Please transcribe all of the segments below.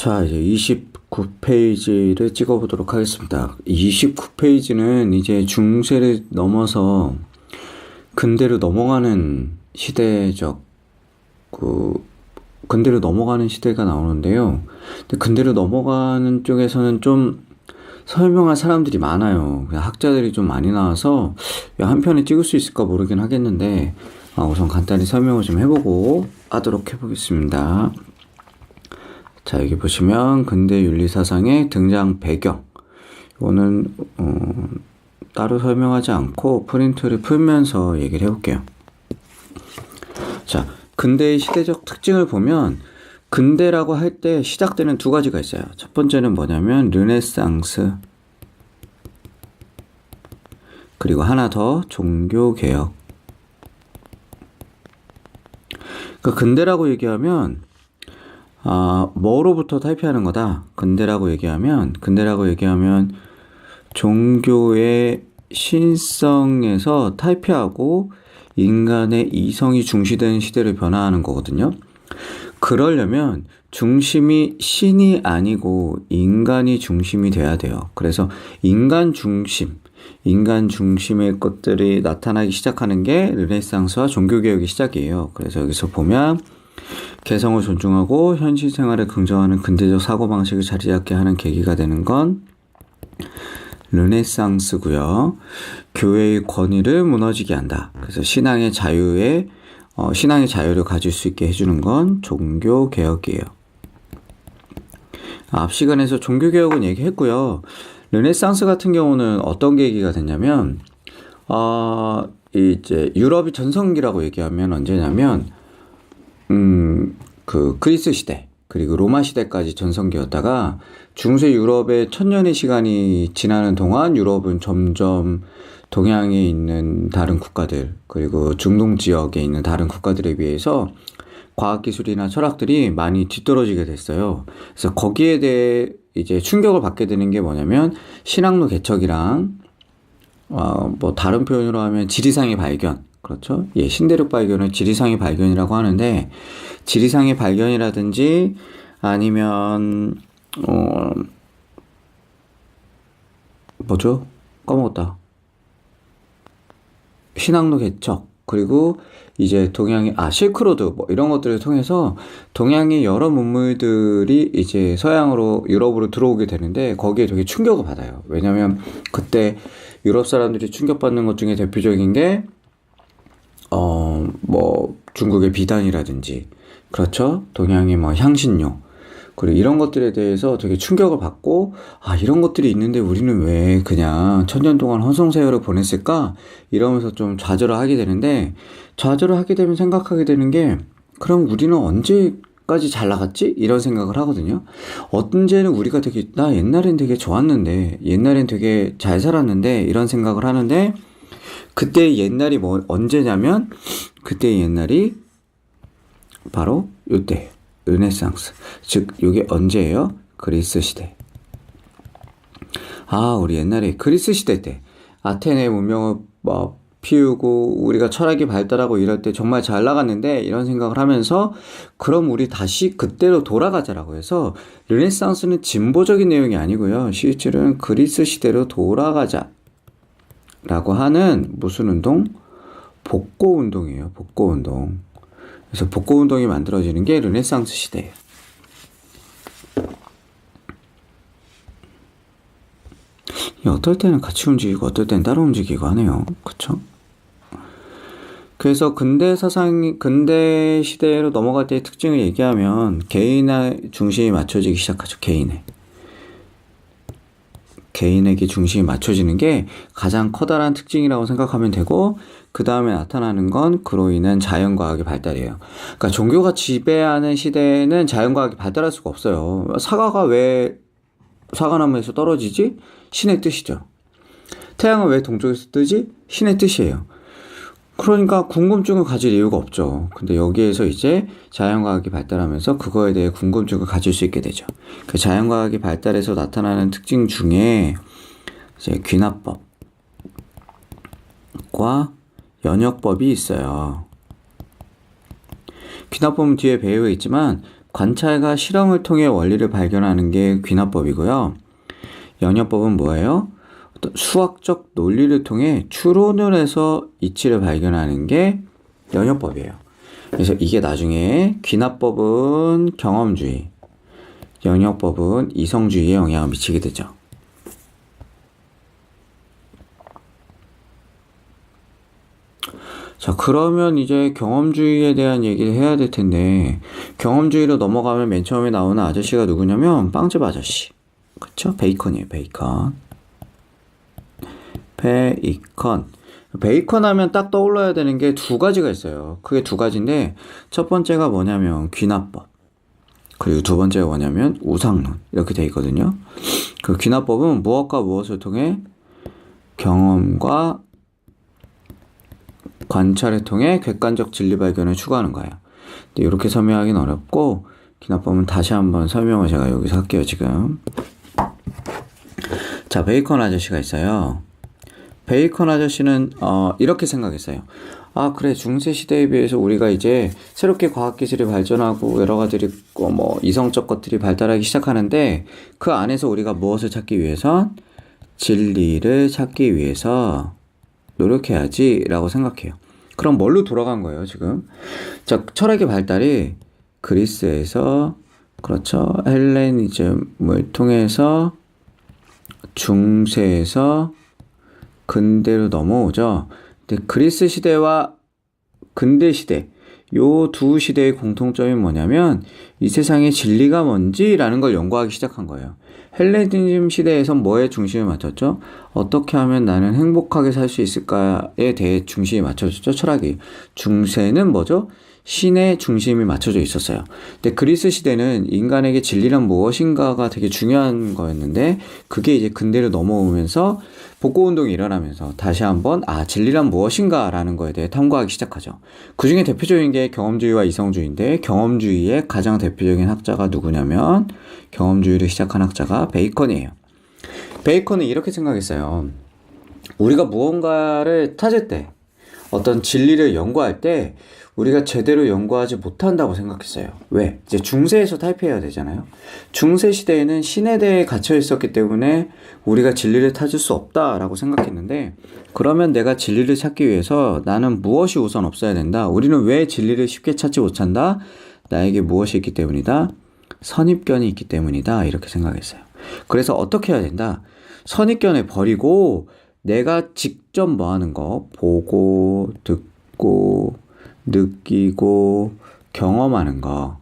자, 이제 29페이지를 찍어보도록 하겠습니다. 29페이지는 이제 중세를 넘어서 근대로 넘어가는 근대로 넘어가는 시대가 나오는데요. 근데 근대로 넘어가는 쪽에서는 좀 설명할 사람들이 많아요. 그냥 학자들이 좀 많이 나와서 한 편에 찍을 수 있을까 모르긴 하겠는데, 우선 간단히 설명을 좀 해보고 하도록 해보겠습니다. 자, 여기 보시면 근대 윤리 사상의 등장 배경. 이거는 따로 설명하지 않고 프린트를 풀면서 얘기를 해볼게요. 자, 근대의 시대적 특징을 보면 근대라고 할 때 시작되는 두 가지가 있어요. 첫 번째는 뭐냐면 르네상스, 그리고 하나 더 종교개혁. 그러니까 근대라고 얘기하면 뭐로부터 탈피하는 거다. 근대라고 얘기하면 종교의 신성에서 탈피하고 인간의 이성이 중시되는 시대를 변화하는 거거든요. 그러려면 중심이 신이 아니고 인간이 중심이 돼야 돼요. 그래서 인간 중심의 것들이 나타나기 시작하는 게 르네상스와 종교개혁의 시작이에요. 그래서 여기서 보면 개성을 존중하고 현실 생활에 긍정하는 근대적 사고방식을 자리 잡게 하는 계기가 되는 건 르네상스고요. 교회의 권위를 무너지게 한다. 그래서 신앙의 자유를 가질 수 있게 해주는 건 종교개혁이에요. 앞 시간에서 종교개혁은 얘기했고요. 르네상스 같은 경우는 어떤 계기가 됐냐면, 이제 유럽이 전성기라고 얘기하면 언제냐면, 그리스 시대, 그리고 로마 시대까지 전성기였다가 중세 유럽의 1000년의 시간이 지나는 동안 유럽은 점점 동양에 있는 다른 국가들, 그리고 중동 지역에 있는 다른 국가들에 비해서 과학기술이나 철학들이 많이 뒤떨어지게 됐어요. 그래서 거기에 대해 이제 충격을 받게 되는 게 뭐냐면 신학로 개척이랑 다른 표현으로 하면 지리상의 발견. 그렇죠? 예, 신대륙 발견을 지리상의 발견이라고 하는데, 지리상의 발견이라든지 아니면 까먹었다. 신항로 개척, 그리고 이제 동양의 실크로드 이런 것들을 통해서 동양의 여러 문물들이 이제 서양으로 유럽으로 들어오게 되는데 거기에 되게 충격을 받아요. 왜냐면 그때 유럽 사람들이 충격받는 것 중에 대표적인 게 중국의 비단이라든지, 그렇죠? 동양의 향신료, 그리고 이런 것들에 대해서 되게 충격을 받고, 이런 것들이 있는데 우리는 왜 그냥 1000년 동안 헌성세월을 보냈을까? 이러면서 좀 좌절을 하게 되는데, 좌절을 하게 되면 생각하게 되는 게, 그럼 우리는 언제까지 잘 나갔지? 이런 생각을 하거든요. 언제는 우리가 나 옛날엔 되게 좋았는데, 옛날엔 되게 잘 살았는데, 이런 생각을 하는데, 그때의 옛날이 언제냐면, 그때의 옛날이 바로 요때 르네상스. 즉 이게 언제예요? 그리스 시대. 우리 옛날에 그리스 시대 때 아테네 문명을 피우고 우리가 철학이 발달하고 이럴 때 정말 잘 나갔는데, 이런 생각을 하면서 그럼 우리 다시 그때로 돌아가자라고 해서, 르네상스는 진보적인 내용이 아니고요. 실제로는 그리스 시대로 돌아가자 라고 하는 무슨 운동? 복고 운동이에요. 복고 운동. 그래서 복고 운동이 만들어지는 게 르네상스 시대예요. 어떨 때는 같이 움직이고 어떨 때는 따로 움직이고 하네요. 그쵸? 그래서 근대 시대로 넘어갈 때의 특징을 얘기하면 개인의 중심이 맞춰지기 시작하죠. 개인에게 중심이 맞춰지는 게 가장 커다란 특징이라고 생각하면 되고, 그 다음에 나타나는 건 그로 인한 자연과학의 발달이에요. 그러니까 종교가 지배하는 시대에는 자연과학이 발달할 수가 없어요. 사과가 왜 사과나무에서 떨어지지? 신의 뜻이죠. 태양은 왜 동쪽에서 뜨지? 신의 뜻이에요. 그러니까 궁금증을 가질 이유가 없죠. 근데 여기에서 이제 자연과학이 발달하면서 그거에 대해 궁금증을 가질 수 있게 되죠. 그 자연과학이 발달해서 나타나는 특징 중에 이제 귀납법과 연역법이 있어요. 귀납법은 뒤에 배우에 있지만 관찰과 실험을 통해 원리를 발견하는 게 귀납법이고요. 영역법은 뭐예요? 어떤 수학적 논리를 통해 추론을 해서 이치를 발견하는 게 영역법이에요. 그래서 이게 나중에 귀납법은 경험주의, 영역법은 이성주의에 영향을 미치게 되죠. 자, 그러면 이제 경험주의에 대한 얘기를 해야 될 텐데, 경험주의로 넘어가면 맨 처음에 나오는 아저씨가 누구냐면 빵집 아저씨. 그쵸? 베이컨이에요. 베이컨. 베이컨 하면 딱 떠올라야 되는 게 두 가지가 있어요. 그게 두 가지인데, 첫 번째가 뭐냐면 귀납법, 그리고 두 번째가 뭐냐면 우상론, 이렇게 돼 있거든요. 그 귀납법은 무엇과 무엇을 통해 경험과 관찰을 통해 객관적 진리 발견을 추구하는 거예요. 근데 이렇게 설명하기는 어렵고, 귀납법은 다시 한번 설명을 제가 여기서 할게요. 지금 자, 베이컨 아저씨가 있어요. 베이컨 아저씨는 이렇게 생각했어요. 아, 그래, 중세 시대에 비해서 우리가 이제 새롭게 과학기술이 발전하고 여러 가지들이 뭐 이성적 것들이 발달하기 시작하는데, 그 안에서 우리가 무엇을 찾기 위해선 진리를 찾기 위해서 노력해야지 라고 생각해요. 그럼 뭘로 돌아간 거예요, 지금? 자, 철학의 발달이 그리스에서, 그렇죠, 헬레니즘을 통해서 중세에서 근대로 넘어오죠. 근데 그리스 시대와 근대 시대, 요 두 시대의 공통점이 뭐냐면 이 세상의 진리가 뭔지라는 걸 연구하기 시작한 거예요. 헬레니즘 시대에선 뭐에 중심을 맞췄죠? 어떻게 하면 나는 행복하게 살 수 있을까에 대해 중심이 맞춰졌죠, 철학이. 중세는 뭐죠? 신의 중심이 맞춰져 있었어요. 근데 그리스 시대는 인간에게 진리란 무엇인가가 되게 중요한 거였는데, 그게 이제 근대로 넘어오면서 복고운동이 일어나면서 다시 한번 진리란 무엇인가 라는 거에 대해 탐구하기 시작하죠. 그 중에 대표적인 게 경험주의와 이성주의인데, 경험주의의 가장 대표적인 학자가 누구냐면 경험주의를 시작한 학자가 베이컨이에요. 베이컨은 이렇게 생각했어요. 우리가 무언가를 찾을 때, 어떤 진리를 연구할 때 우리가 제대로 연구하지 못한다고 생각했어요. 왜? 이제 중세에서 탈피해야 되잖아요. 중세 시대에는 신에 대해 갇혀 있었기 때문에 우리가 진리를 찾을 수 없다라고 생각했는데, 그러면 내가 진리를 찾기 위해서 나는 무엇이 우선 없어야 된다? 우리는 왜 진리를 쉽게 찾지 못한다? 나에게 무엇이 있기 때문이다? 선입견이 있기 때문이다. 이렇게 생각했어요. 그래서 어떻게 해야 된다? 선입견을 버리고 내가 직접 뭐 하는 거, 보고, 듣고, 느끼고, 경험하는 거,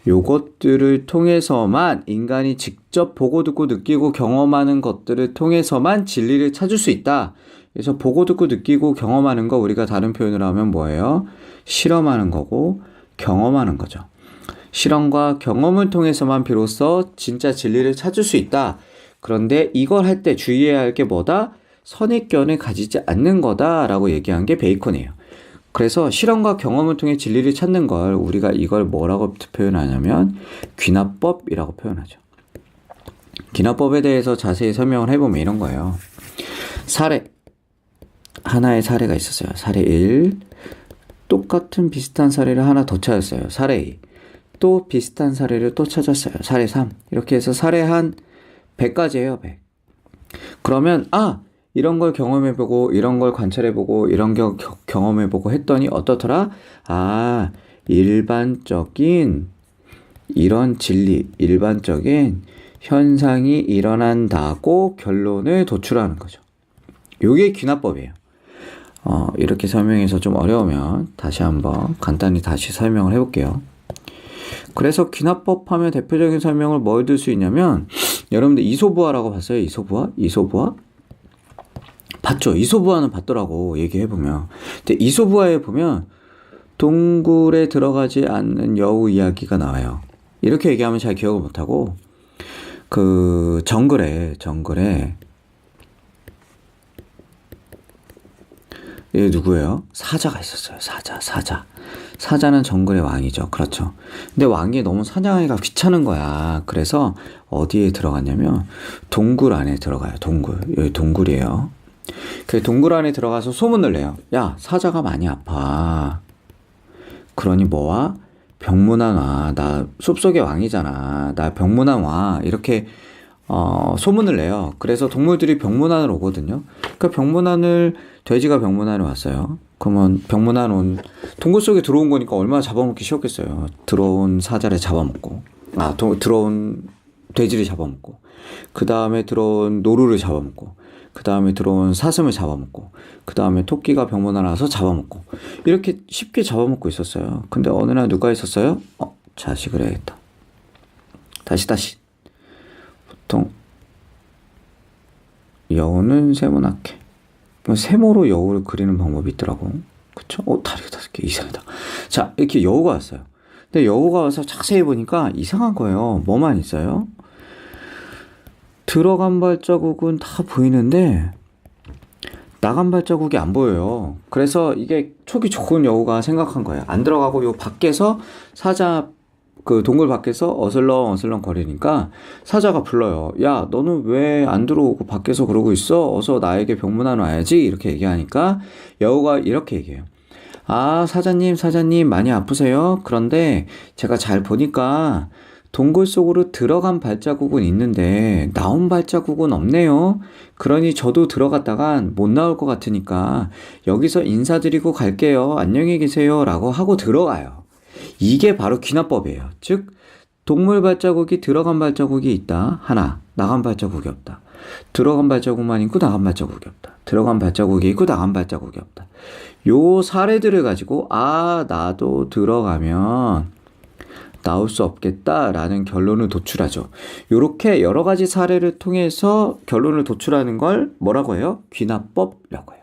요것들을 통해서만, 인간이 직접 보고, 듣고, 느끼고, 경험하는 것들을 통해서만 진리를 찾을 수 있다. 그래서 보고, 듣고, 느끼고, 경험하는 거, 우리가 다른 표현으로 하면 뭐예요? 실험하는 거고, 경험하는 거죠. 실험과 경험을 통해서만 비로소 진짜 진리를 찾을 수 있다. 그런데 이걸 할 때 주의해야 할 게 뭐다? 선입견을 가지지 않는 거다라고 얘기한 게 베이컨이에요. 그래서 실험과 경험을 통해 진리를 찾는 걸 우리가 이걸 뭐라고 표현하냐면 귀납법이라고 표현하죠. 귀납법에 대해서 자세히 설명을 해보면 이런 거예요. 사례, 하나의 사례가 있었어요. 사례 1, 똑같은 비슷한 사례를 하나 더 찾았어요. 사례 2, 또 비슷한 사례를 또 찾았어요. 사례 3, 이렇게 해서 사례 한 100가지예요. 100. 그러면 이런 걸 경험해보고, 이런 걸 관찰해보고, 이런 걸 경험해보고 했더니 어떻더라? 일반적인 이런 진리, 일반적인 현상이 일어난다고 결론을 도출하는 거죠. 요게 귀납법이에요. 이렇게 설명해서 좀 어려우면 다시 한번 간단히 다시 설명을 해볼게요. 그래서 귀납법 하면 대표적인 설명을 뭘 들 수 있냐면, 여러분들 이소부화라고 봤어요? 이소부화? 봤죠? 이소부화는 봤더라고, 얘기해보면. 근데 이소부화에 보면 동굴에 들어가지 않는 여우 이야기가 나와요. 이렇게 얘기하면 잘 기억을 못하고, 그 정글에 얘 누구예요? 사자가 있었어요. 사자는 정글의 왕이죠. 그렇죠. 근데 왕이 너무 사냥하기가 귀찮은 거야. 그래서 어디에 들어갔냐면 동굴 안에 들어가요. 여기 동굴이에요. 그 동굴 안에 들어가서 소문을 내요. 야, 사자가 많이 아파. 그러니 뭐와? 병문안 와. 나 숲속의 왕이잖아. 나 병문안 와. 이렇게 소문을 내요. 그래서 동물들이 병문안을 오거든요. 그러니까 돼지가 병문안에 왔어요. 그러면 병문안 온 동굴 속에 들어온 거니까 얼마나 잡아먹기 쉬웠겠어요. 들어온 사자를 잡아먹고, 들어온 돼지를 잡아먹고, 그 다음에 들어온 노루를 잡아먹고, 그 다음에 들어온 사슴을 잡아먹고, 그 다음에 토끼가 병문안 와서 잡아먹고, 이렇게 쉽게 잡아먹고 있었어요. 근데 어느 날 누가 있었어요? 자식을 해야겠다. 다시. 보통 여우는 세모나게. 세모로 여우를 그리는 방법이 있더라고. 그쵸? 다리가 5개 이상하다. 자, 이렇게 여우가 왔어요. 근데 여우가 와서 자세히 보니까 이상한 거예요. 뭐만 있어요? 들어간 발자국은 다 보이는데 나간 발자국이 안 보여요. 그래서 이게 촉이 좋은 여우가 생각한 거예요. 안 들어가고 요 밖에서 그 동굴 밖에서 어슬렁 거리니까 사자가 불러요. 야, 너는 왜 안 들어오고 밖에서 그러고 있어? 어서 나에게 병문안 와야지. 이렇게 얘기하니까 여우가 이렇게 얘기해요. 사자님 많이 아프세요? 그런데 제가 잘 보니까 동굴 속으로 들어간 발자국은 있는데 나온 발자국은 없네요. 그러니 저도 들어갔다간 못 나올 것 같으니까 여기서 인사드리고 갈게요. 안녕히 계세요. 라고 하고 들어가요. 이게 바로 귀납법이에요. 즉 동물 발자국이 들어간 발자국이 있다. 하나, 나간 발자국이 없다. 들어간 발자국만 있고 나간 발자국이 없다. 들어간 발자국이 있고 나간 발자국이 없다. 요 사례들을 가지고 나도 들어가면 나올 수 없겠다라는 결론을 도출하죠. 이렇게 여러 가지 사례를 통해서 결론을 도출하는 걸 뭐라고 해요? 귀납법이라고 해요.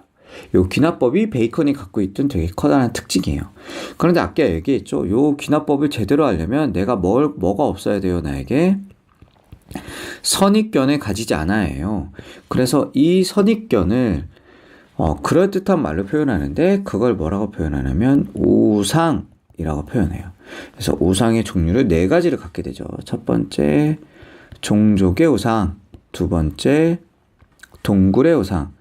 요 귀납법이 베이컨이 갖고 있던 되게 커다란 특징이에요. 그런데 아까 얘기했죠. 요 귀납법을 제대로 하려면 내가 뭐가 없어야 돼요, 나에게? 선입견을 가지지 않아야 해요. 그래서 이 선입견을 그럴듯한 말로 표현하는데 그걸 뭐라고 표현하냐면 우상이라고 표현해요. 그래서 우상의 종류를 4가지를 갖게 되죠. 첫 번째, 종족의 우상. 두 번째, 동굴의 우상.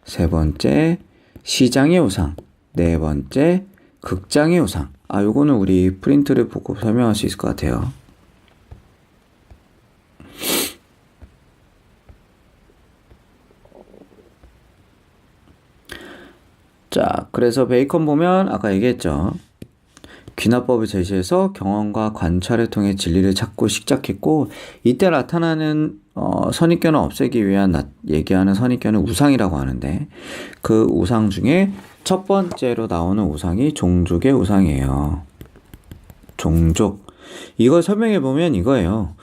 세 번째, 시장의 우상. 네 번째, 극장의 우상. 요거는 우리 프린트를 보고 설명할 수 있을 것 같아요. 자, 그래서 베이컨 보면 아까 얘기했죠. 귀납법을 제시해서 경험과 관찰을 통해 진리를 찾고 식작했고, 이때 나타나는 선입견을 없애기 위한 얘기하는 선입견은 우상이라고 하는데, 그 우상 중에 첫 번째로 나오는 우상이 종족의 우상이에요. 종족. 이걸 설명해 보면 이거예요.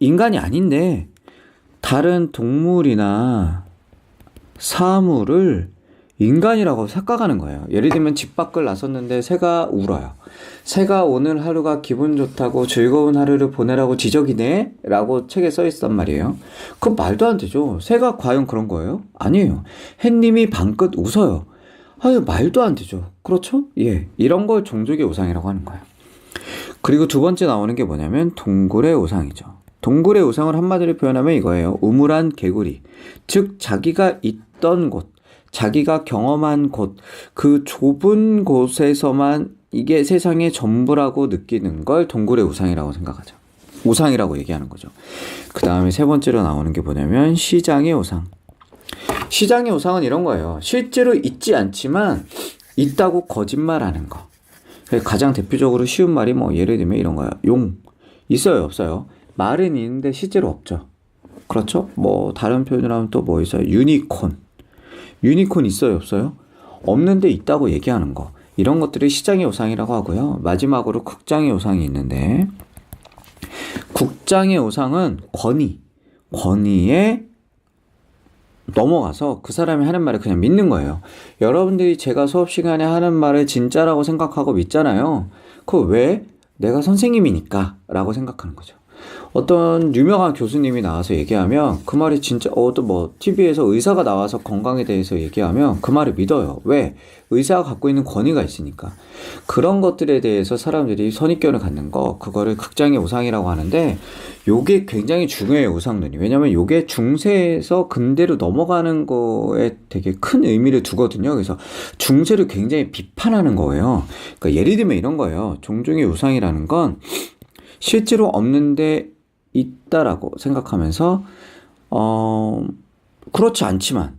인간이 아닌데 다른 동물이나 사물을 인간이라고 착각하는 거예요. 예를 들면 집 밖을 나섰는데 새가 울어요. 새가 오늘 하루가 기분 좋다고 즐거운 하루를 보내라고 지적이네? 라고 책에 써 있단 말이에요. 그건 말도 안 되죠. 새가 과연 그런 거예요? 아니에요. 햇님이 방긋 웃어요. 말도 안 되죠. 그렇죠? 예. 이런 걸 종족의 우상이라고 하는 거예요. 그리고 두 번째 나오는 게 뭐냐면 동굴의 우상이죠. 동굴의 우상을 한마디로 표현하면 이거예요. 우물한 개구리. 즉 자기가 있던 곳, 자기가 경험한 곳, 그 좁은 곳에서만 이게 세상의 전부라고 느끼는 걸 동굴의 우상이라고 생각하죠. 우상이라고 얘기하는 거죠. 그 다음에 세 번째로 나오는 게 뭐냐면 시장의 우상. 시장의 우상은 이런 거예요. 실제로 있지 않지만 있다고 거짓말하는 거. 가장 대표적으로 쉬운 말이 예를 들면 이런 거예요. 용. 있어요, 없어요? 말은 있는데 실제로 없죠. 그렇죠? 다른 표현으로 하면 또 뭐 있어요? 유니콘. 유니콘 있어요, 없어요? 없는데 있다고 얘기하는 거. 이런 것들이 시장의 우상이라고 하고요. 마지막으로 국장의 우상이 있는데, 국장의 우상은 권위에 넘어가서 그 사람이 하는 말을 그냥 믿는 거예요. 여러분들이 제가 수업 시간에 하는 말을 진짜라고 생각하고 믿잖아요. 그거 왜? 내가 선생님이니까 라고 생각하는 거죠. 어떤 유명한 교수님이 나와서 얘기하면 그 말이 진짜 또 뭐 TV에서 의사가 나와서 건강에 대해서 얘기하면 그 말을 믿어요. 왜? 의사가 갖고 있는 권위가 있으니까. 그런 것들에 대해서 사람들이 선입견을 갖는 거, 그거를 극장의 우상이라고 하는데 요게 굉장히 중요해요, 우상론이. 왜냐면 요게 중세에서 근대로 넘어가는 거에 되게 큰 의미를 두거든요. 그래서 중세를 굉장히 비판하는 거예요. 그러니까 예를 들면 이런 거예요. 종종의 우상이라는 건 실제로 없는데 있다라고 생각하면서 그렇지 않지만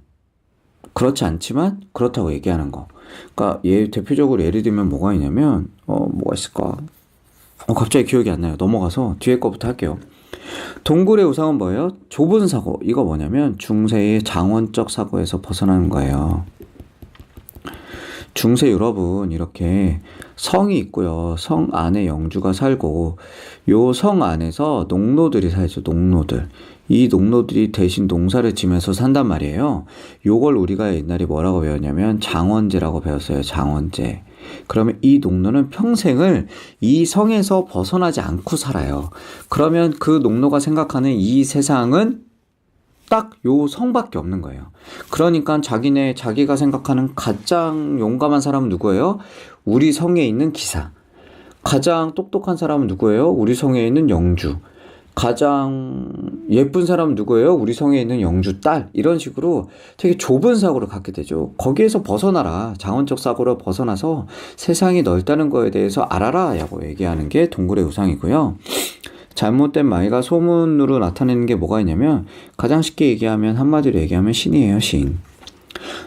그렇다고 얘기하는 거. 그러니까 대표적으로 예를 들면 뭐가 있냐면 뭐가 있을까? 갑자기 기억이 안 나요. 넘어가서 뒤에 거부터 할게요. 동굴의 우상은 뭐예요? 좁은 사고. 이거 뭐냐면 중세의 장원적 사고에서 벗어나는 거예요. 중세 유럽은 이렇게 성이 있고요. 성 안에 영주가 살고 요 성 안에서 농노들이 살죠. 농노들. 이 농노들이 대신 농사를 지면서 산단 말이에요. 요걸 우리가 옛날에 뭐라고 배웠냐면 장원제라고 배웠어요. 장원제. 그러면 이 농노는 평생을 이 성에서 벗어나지 않고 살아요. 그러면 그 농노가 생각하는 이 세상은 딱 요 성밖에 없는 거예요. 그러니까 자기가 생각하는 가장 용감한 사람은 누구예요? 우리 성에 있는 기사. 가장 똑똑한 사람은 누구예요? 우리 성에 있는 영주. 가장 예쁜 사람은 누구예요? 우리 성에 있는 영주 딸. 이런 식으로 되게 좁은 사고를 갖게 되죠. 거기에서 벗어나라. 장원적 사고로 벗어나서 세상이 넓다는 거에 대해서 알아라 라고 얘기하는 게 동굴의 우상이고요. 잘못된 말과 소문으로 나타내는 게 뭐가 있냐면 가장 쉽게 얘기하면 한마디로 얘기하면 신이에요. 신.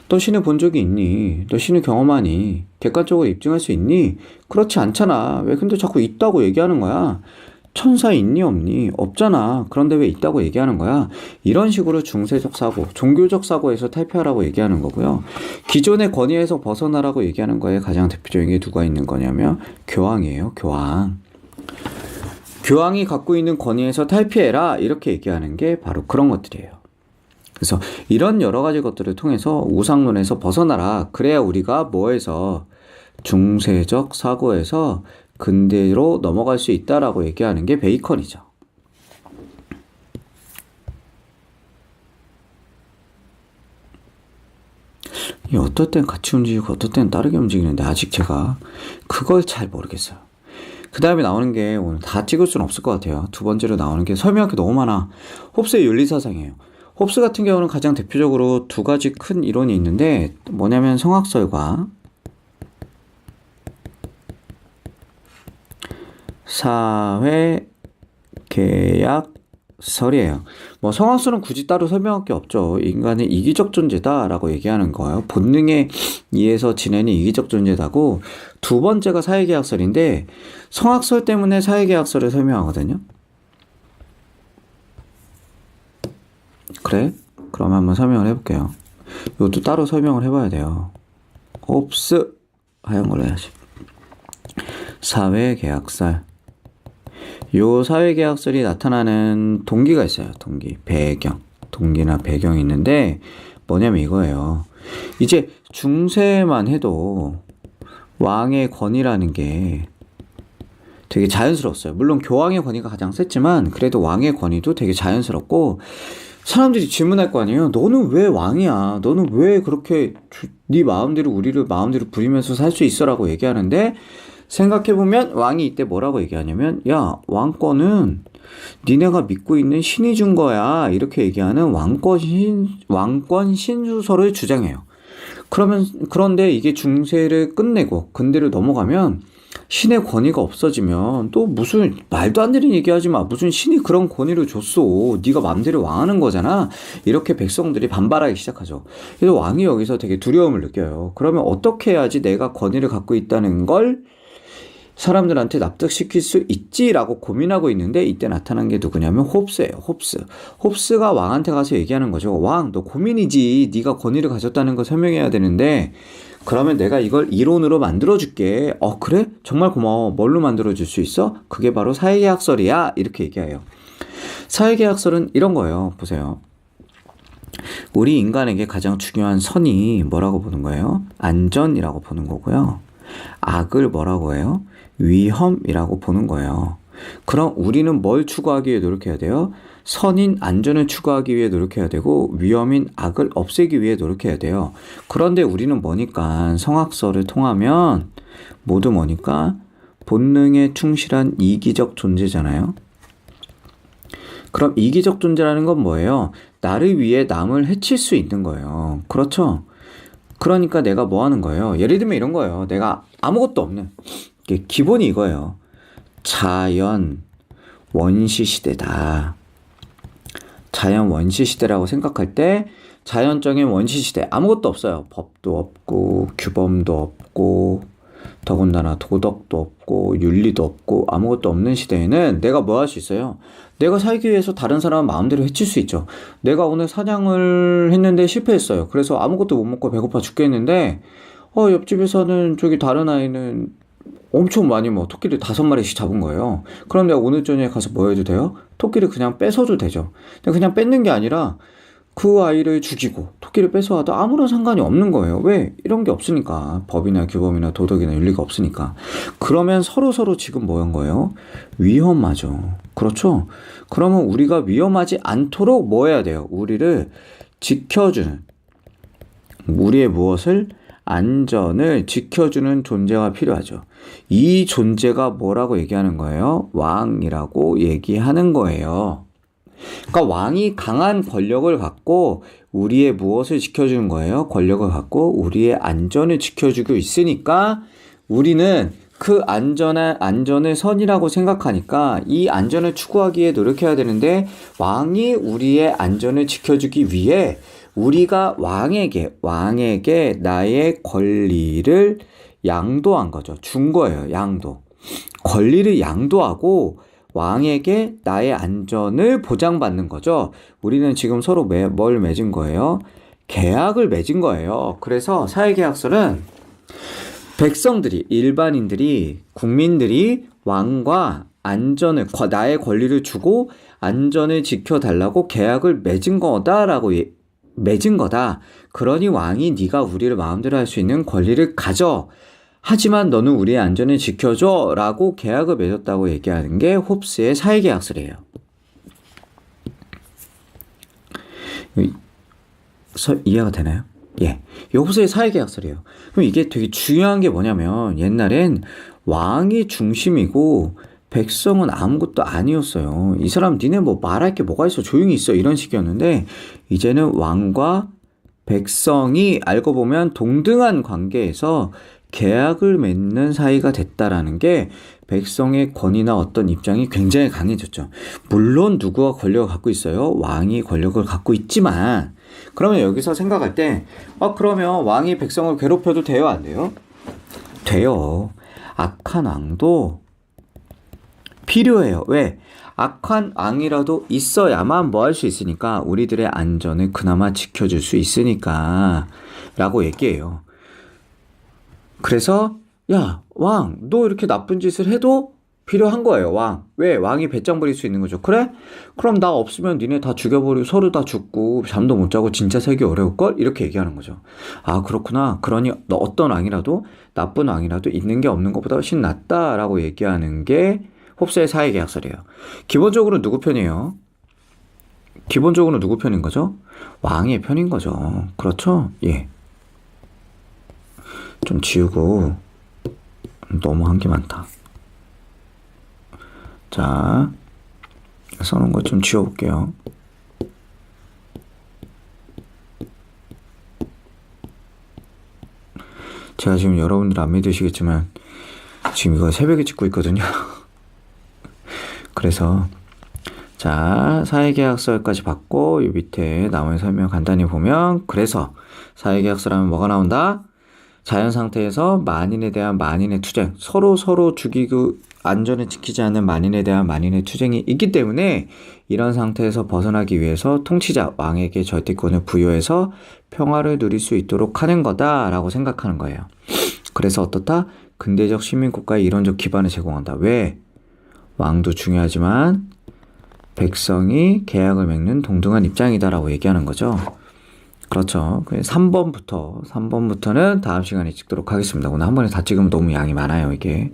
너 신을 본 적이 있니? 너 신을 경험하니? 객관적으로 입증할 수 있니? 그렇지 않잖아. 왜 근데 자꾸 있다고 얘기하는 거야? 천사 있니 없니? 없잖아. 그런데 왜 있다고 얘기하는 거야? 이런 식으로 중세적 사고, 종교적 사고에서 탈피하라고 얘기하는 거고요. 기존의 권위에서 벗어나라고 얘기하는 거에 가장 대표적인 게 누가 있는 거냐면 교황이에요. 교황. 교황이 갖고 있는 권위에서 탈피해라 이렇게 얘기하는 게 바로 그런 것들이에요. 그래서 이런 여러 가지 것들을 통해서 우상론에서 벗어나라. 그래야 우리가 뭐에서 중세적 사고에서 근대로 넘어갈 수 있다라고 얘기하는 게 베이컨이죠. 어떨 땐 같이 움직이고 어떨 땐 다르게 움직이는데 아직 제가 그걸 잘 모르겠어요. 그 다음에 나오는 게 오늘 다 찍을 수는 없을 것 같아요. 두 번째로 나오는 게 설명할 게 너무 많아. 홉스의 윤리사상이에요. 홉스 같은 경우는 가장 대표적으로 두 가지 큰 이론이 있는데 뭐냐면 성악설과 사회계약설이에요. 뭐 성악설은 굳이 따로 설명할 게 없죠. 인간은 이기적 존재다라고 얘기하는 거예요. 본능에 의해서 지내는 이기적 존재다고. 두 번째가 사회계약설인데 성악설 때문에 사회계약설을 설명하거든요. 그래? 그럼 한번 설명을 해볼게요. 이것도 따로 설명을 해봐야 돼요. 홉스 하얀 걸로 해야지. 사회계약설. 요 사회계약설이 나타나는 동기가 있어요. 배경. 동기나 배경이 있는데 뭐냐면 이거예요. 이제 중세만 해도 왕의 권위라는 게 되게 자연스러웠어요. 물론 교황의 권위가 가장 셌지만 그래도 왕의 권위도 되게 자연스럽고 사람들이 질문할 거 아니에요. 너는 왜 왕이야? 너는 왜 그렇게 네 마음대로 우리를 마음대로 부리면서 살 수 있어라고 얘기하는데 생각해보면 왕이 이때 뭐라고 얘기하냐면 야 왕권은 니네가 믿고 있는 신이 준 거야 이렇게 얘기하는 왕권 신수설을 주장해요. 그런데 이게 중세를 끝내고 근대를 넘어가면 신의 권위가 없어지면 또 무슨 말도 안 되는 얘기하지 마. 무슨 신이 그런 권위를 줬어. 네가 마음대로 왕하는 거잖아. 이렇게 백성들이 반발하기 시작하죠. 그래서 왕이 여기서 되게 두려움을 느껴요. 그러면 어떻게 해야지 내가 권위를 갖고 있다는 걸 사람들한테 납득시킬 수 있지라고 고민하고 있는데 이때 나타난 게 누구냐면 홉스예요. 홉스가 왕한테 가서 얘기하는 거죠. 왕, 너 고민이지. 네가 권위를 가졌다는 거 설명해야 되는데 그러면 내가 이걸 이론으로 만들어줄게. 그래? 정말 고마워. 뭘로 만들어줄 수 있어? 그게 바로 사회계약설이야. 이렇게 얘기해요. 사회계약설은 이런 거예요. 보세요. 우리 인간에게 가장 중요한 선이 뭐라고 보는 거예요? 안전이라고 보는 거고요. 악을 뭐라고 해요? 위험이라고 보는 거예요. 그럼 우리는 뭘 추구하기 위해 노력해야 돼요? 선인 안전을 추구하기 위해 노력해야 되고 위험인 악을 없애기 위해 노력해야 돼요. 그런데 우리는 뭐니까 성악설을 통하면 모두 뭐니까 본능에 충실한 이기적 존재잖아요. 그럼 이기적 존재라는 건 뭐예요? 나를 위해 남을 해칠 수 있는 거예요. 그렇죠? 그러니까 내가 뭐 하는 거예요? 예를 들면 이런 거예요. 내가 아무것도 없는 기본이 이거예요. 자연 원시 시대다. 자연 원시 시대라고 생각할 때 자연적인 원시 시대 아무것도 없어요. 법도 없고 규범도 없고 더군다나 도덕도 없고 윤리도 없고 아무것도 없는 시대에는 내가 뭐 할 수 있어요? 내가 살기 위해서 다른 사람 마음대로 해칠 수 있죠. 내가 오늘 사냥을 했는데 실패했어요. 그래서 아무것도 못 먹고 배고파 죽겠는데 옆집에서는 저기 다른 아이는 엄청 많이 뭐 토끼를 5마리씩 잡은 거예요. 그럼 내가 오늘 저녁에 가서 뭐 해도 돼요? 토끼를 그냥 뺏어도 되죠. 그냥 뺏는 게 아니라 그 아이를 죽이고 토끼를 뺏어와도 아무런 상관이 없는 거예요. 왜? 이런 게 없으니까. 법이나 규범이나 도덕이나 윤리가 없으니까. 그러면 서로 지금 뭐 한 거예요? 위험하죠. 그렇죠? 그러면 우리가 위험하지 않도록 뭐 해야 돼요? 우리를 지켜주는 우리의 무엇을? 안전을 지켜주는 존재가 필요하죠. 이 존재가 뭐라고 얘기하는 거예요? 왕이라고 얘기하는 거예요. 그러니까 왕이 강한 권력을 갖고 우리의 무엇을 지켜주는 거예요? 권력을 갖고 우리의 안전을 지켜주고 있으니까 우리는 그 안전을 선이라고 생각하니까 이 안전을 추구하기에 노력해야 되는데 왕이 우리의 안전을 지켜주기 위해 우리가 왕에게 나의 권리를 양도한 거죠. 준 거예요. 양도. 권리를 양도하고 왕에게 나의 안전을 보장받는 거죠. 우리는 지금 서로 뭘 맺은 거예요? 계약을 맺은 거예요. 그래서 사회계약서는 백성들이, 일반인들이, 국민들이 왕과 나의 권리를 주고 안전을 지켜달라고 계약을 맺은 거다. 그러니 왕이 네가 우리를 마음대로 할 수 있는 권리를 가져. 하지만 너는 우리의 안전을 지켜줘 라고 계약을 맺었다고 얘기하는 게 홉스의 사회계약서래요. 이해가 되나요? 예. 홉스의 사회계약서래요. 그럼 이게 되게 중요한 게 뭐냐면 옛날엔 왕이 중심이고 백성은 아무것도 아니었어요. 이 사람 니네 뭐 말할 게 뭐가 있어 조용히 있어 이런 식이었는데 이제는 왕과 백성이 알고 보면 동등한 관계에서 계약을 맺는 사이가 됐다라는 게 백성의 권위나 어떤 입장이 굉장히 강해졌죠. 물론 누구가 권력을 갖고 있어요? 왕이 권력을 갖고 있지만 그러면 여기서 생각할 때 그러면 왕이 백성을 괴롭혀도 돼요? 안 돼요? 돼요. 악한 왕도 필요해요. 왜? 악한 왕이라도 있어야만 뭐 할 수 있으니까 우리들의 안전을 그나마 지켜줄 수 있으니까 라고 얘기해요. 그래서 야, 왕, 너 이렇게 나쁜 짓을 해도 필요한 거예요, 왕. 왜? 왕이 배짱 부릴 수 있는 거죠. 그래? 그럼 나 없으면 니네 다 죽여버리고 서로 다 죽고 잠도 못 자고 진짜 살기 어려울걸? 이렇게 얘기하는 거죠. 아, 그렇구나. 그러니 너 어떤 왕이라도 나쁜 왕이라도 있는 게 없는 것보다 훨씬 낫다라고 얘기하는 게 홉스의 사회계약서래요. 기본적으로 누구 편이에요? 기본적으로 누구 편인 거죠? 왕의 편인 거죠. 그렇죠? 예. 좀 지우고 너무 한 게 많다. 자, 써놓은 거 좀 지워볼게요. 제가 지금 여러분들 안 믿으시겠지만 지금 이거 새벽에 찍고 있거든요. 그래서 자, 사회계약서까지 받고 이 밑에 나머지 설명 간단히 보면 그래서 사회계약서라면 뭐가 나온다? 자연 상태에서 만인에 대한 만인의 투쟁, 서로 죽이고 안전을 지키지 않는 만인에 대한 만인의 투쟁이 있기 때문에 이런 상태에서 벗어나기 위해서 통치자 왕에게 절대권을 부여해서 평화를 누릴 수 있도록 하는 거다라고 생각하는 거예요. 그래서 어떻다? 근대적 시민국가의 이론적 기반을 제공한다. 왜? 왕도 중요하지만 백성이 계약을 맺는 동등한 입장이다라고 얘기하는 거죠. 그렇죠. 3번부터는 다음 시간에 찍도록 하겠습니다. 오늘 한 번에 다 찍으면 너무 양이 많아요, 이게.